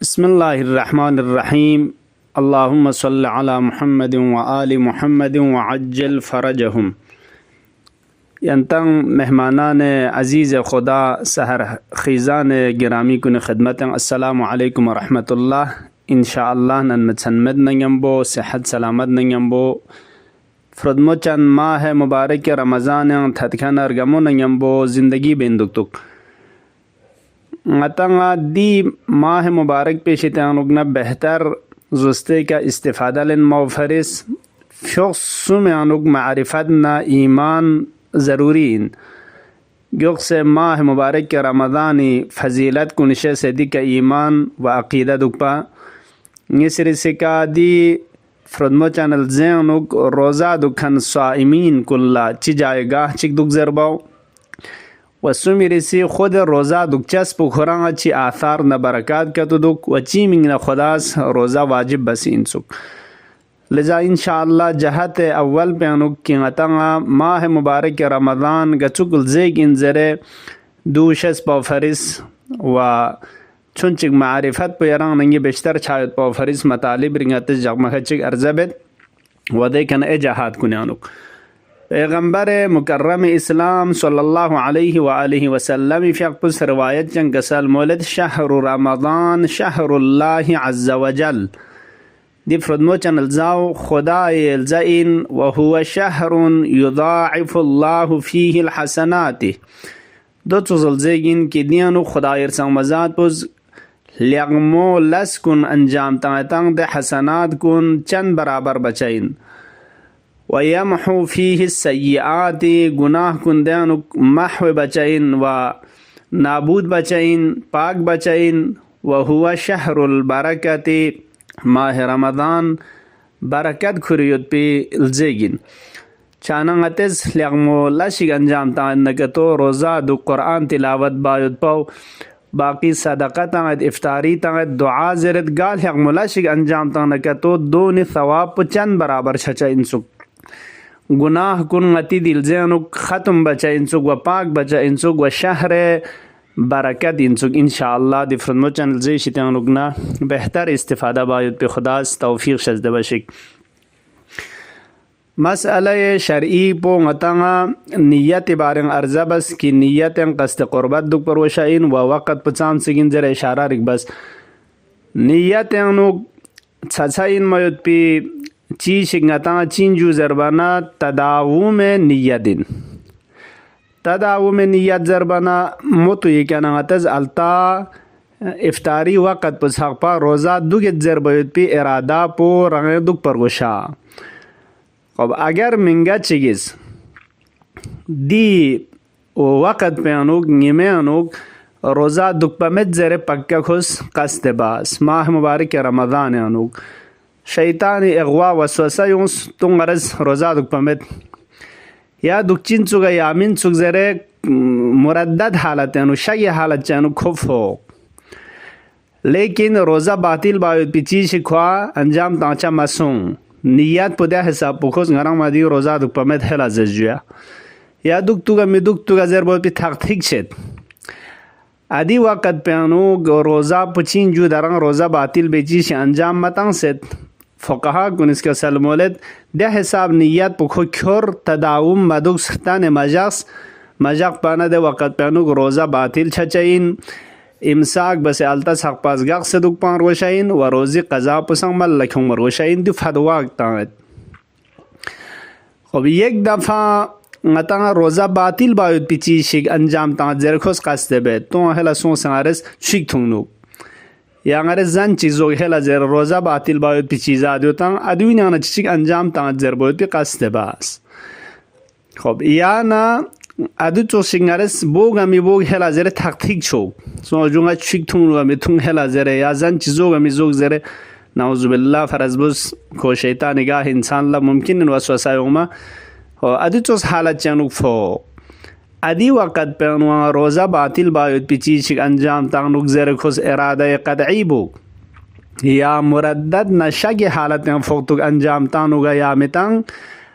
बिस्मिल्लाहिर्रहमानिर्रहीम। अल्लाहुम्मा सल्लि अला मुहम्मदिन व आलि मुहम्मदिन व अज्जिल फ़रजहुम। यंतंग मेहमानान अज़ीज़ खुदा सहर खीज़ान गिरामी कुन खिदमतें अस्सलामु अलैकुम व रहमतुल्लाह। इंशाअल्लाह नन सन्मद नयम्बो सेहत सलामत नयम्बो फ्रदमो चंद माह मुबारक रमज़ान थतखन अर्गमो नयम्बो ज़िंदगी बेंदुक मतंगा दी माह मुबारक पेशितानुगना बेहतर जुस्ते का इस्तिफ़ादा लेन मौफरिस फ़ुक्सुम अनुग मारिफत ना ईमान ज़रूरी गुक से माह मुबारक के रमज़ानी फ़जीलत कुनशे से दी का ईमान व अक़ीदा दुक्पा निसर सिका दी फ्रदमो चैनल ज़ेनुग रोज़ा दुखन साइमीन कुल्ला ची जाएगा चिक दुख ज़रबाओ वसुमिरिसी खुद रोज़ा दुखचस पुखरांगा ची आथार न बरकत का तो दुख वची मिंग न खुदास रोज़ा वाजिब बसी इंसुक लिजा इंशाअल्लाह जहत अव्वल पे अनुक की गतंगा माह मुबारक के रमज़ान गचुक ज़ेग इन ज़रे दूशस पौफरिस व चुनचिक मारिफत पे यरंग नंगे बेशतर छायत पौफरिस मतालिब रिंगत जगमखचिक अर्ज़बत वदेकन ए जहाद कुन्यानुक पैगम्बर मुकर्रम इस्लाम सल्लल्लाहु अलैहि व आलिहि वसल्लम फ़ियक़्पुस रवायत जंग गसल मौलद शहरु रमज़ान शहरुल्लाहि अज़्ज़ व जल दी फ्रदमो चैनल जाओ खुदाए ज़इन व हुवा शहरुन युदाइफुल्लाहु फ़ीहिल हसनाति दो चुज़लज़ेगिन की दियानु खुदायर संग मज़ात पुज़ लगमो लस कुन अंजाम तांग दे हसनात कुन चंद बराबर बचाइन वयमहु फ़ीहि सय्याति गुनाह कुंदानु महव बचाइन व नाबूद बचाइन पाक बचाइन व हुवा शहरुल बरकति माह रमज़ान बरकत खुरियत पे इल्ज़ेगिन चानंगतेस लगमो लशिग अंजाम तानगतो रोज़ा दु कुरान तिलावत बायुत पाओ बाकी सदक़ा तांग इफ्तारी तांग दुआ ज़रत गाल लगमो लशिग अंजाम तानगतो दो ने सवाब चंद बराबर छचा इंसुक गुनाह कुन गति दिल ज़ेनुक ख़त्म बचा इंसुक व पाक बचा इंसुक व शहर बरकत इंसुक इंशाअल्लाह दी फ्रदमो चैनल ज़े शितानुगना बेहतर इस्तिफ़ादा बायुत पे खुदास तौफ़ीक़ शज़द बशिक मसअला शरई पो गतंगा नियत बारंग अर्ज़ा बस की नियत कस्त क़ुरबत दुक पर वशाइन व वक़्त पचान सिगिन ज़रा इशारा रिक बस नियत नुक छछाइन मयुत पे ची शिंगता चिंजू ज़रबाना तदावु में नियदिन तदावु में नियत ज़रबाना मोतो ये क्या नातज अलता इफ्तारी वक़्त पछापा रोज़ा दुगेत ज़रबयुत पे इरादा पो रंगे दुख पर गोशा अब अगर मिंगा चिगिस दी वक़्त पे अनुक निमे अनुक रोज़ा दुख पमेत ज़रे पक्का खुश कस्त बास माह मुबारक रमज़ान अनुक शैतान अगवा वसवसा यूं तुम गरज रोज़ा दुख पमेत या दुखचिन चुगा यामिन चुग ज़रे मुरद्दद हालत अनु शय हालत चानु खुफ हो लेकिन रोज़ा बातिल बायुत पिची शिखवा अंजाम तांचा मसूम नियत पुदा हिसाब पुखोस गरम आदि रोज़ा दुख पमेत हेला जजुया या दुख तुगा ज़र बोल पे ठीक छेद आदि वक़्त पे अनु रोज़ा पुचिन जू दरंग रोज़ा बातिल बेची से अंजाम मतंग सेत फ़ुक़हा कुन इसका सलमोलद दे हिसाब नियत पुखो खोर तदावुम मदुक सतान मजाक पाना दे वक़्त पे अनु रोज़ा बातिल छचाइन इमसाक बस अलता सक पास गक से दुख पान रोशाइन व रोज़ी क़ज़ा पुसंग मल लखुम रोशाइन दु फदवा तांत अब एक दफ़ा गतंगा रोज़ा बातिल बायुत पिची शिक अंजाम तांत ज़रखोस कस्ते बे तो हला सो संगारस शिक थुंगनु या अंगारे जन चीज़ों हेला ज़र रोज़ा बातिल बायुत पिची ज़ादियो तांग अदवी ना चिक अंजाम तांत ज़र बायुत पे कस्ते बास खब या ना अदु चो सिंगारस बोग अमी बोग हेला ज़रे ठीक छो सो जुंगा शिक थुंगनु अमी थुंग हेला ज़रे या जन चीज़ों अमी जोग ज़रे नाउज़ुबिल्लाह फरज़बुस को शैतान निगाह इंसान ला मुमकिन वसवसा योमा अदु चोस हालत चानुक फो अदी वक़्त पे रोज़ा बातिल बायुत पिची शिक अंजाम तांग ज़र खुस इरादा क़तई बुक या मुरद्दद नशा की हालत में फ़ोक्तुक अंजाम तानुगा या मितंग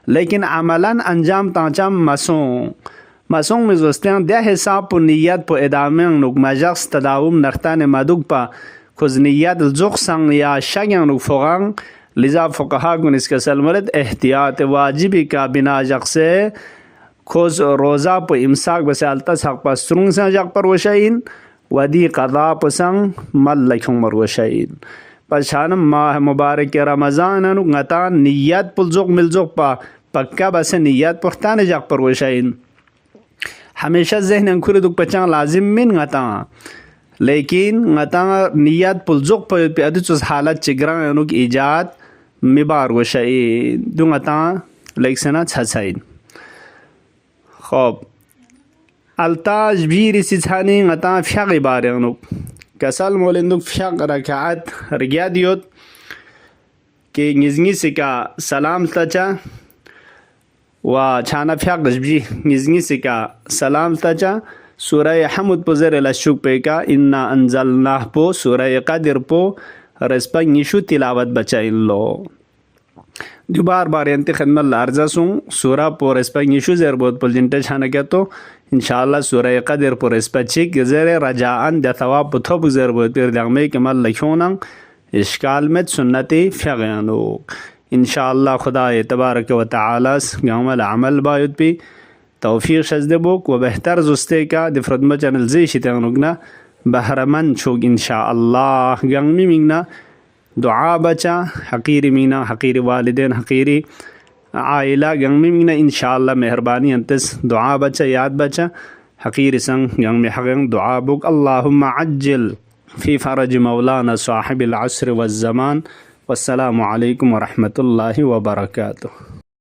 लेकिन अमलन अंजाम तांचा मसों में जोस्तें दे हिसाब पु नियत पु इदामे नुक मजक्स तदावुम नख्ता ने मदुक पा खुज नियत जुक्संग या शगंग फोगंग लिजा फ़ुक़हा गुन इसके सलमरद एहतियात वाजिबी का बिना जक से खुज रोज़ा प इमसाक बसालता सक पस्रुंग से जक पर वशाइन वदी क़दा पसंग मल लखों मर वशाइन पछान माह मुबारक रमज़ान गता नियत पुलजुक मिलजुक पा पक्का बस नियत पुख्तान जक पर वशाइन हमेशा जहन अंकुर दुख पचांग लाजिम मिन गता लेकिन गता नियत पुलजुक पे अदुस हालत चिगरा अनुक ईजाद मिबार वशाइन दु गता लेक्सना छछाइन खब अल्ताज बीर सिछानी गता फ्याग बारेनुक कसल मोलिंदुक फ्याग रकात रगियादियोत के गिजगी सिका सलाम तचा व छाना फ्याग गजबी गिजगी सिका सलाम तचा सूरह हमद पुजर लशुक पे का इन्ना अंजलनाह पो सूरह कदर पो रस्पा निशु तिलावत बचाइन लो दुबार बार यंते खदमत लार्जा सूँ सूरा पो रस्पा निशु जर बहुत पुलजिंटे छाना क्या तो इंशाअल्लाह सूरह कदर पो रस्पा चिक जर रजाअन दथवा पुथो बुजर बहुत पर दगमे कमल लखोनंग इश्काल में सुन्नती फ़िग़यानो इंशाअल्लाह खुदा तबारक व तआला गामल अमल बायुत भी तौफीक शजदबुक व बेहतर जुस्ते का दिफ्रदम चैनल जी शितगनुगना बहरमन छोग इंशाअल्लाह गंगमी मिंगना दुआ बचा हकीरी मीना हकीरी वालिदैन हकीरी आइला गंगमी मिंगना इंशाअल्लाह मेहरबानी अंतस दुआ बचा याद बचा हकीरी संग गंगमी हगंग दुआ बुक अल्लाहुम्मा अज्जिल फ़ी फ़रज मौलाना साहिबिल अस्र वज़्ज़मान वस्सलामु अलैकुम व रहमतुल्लाहि व बरकातुहू।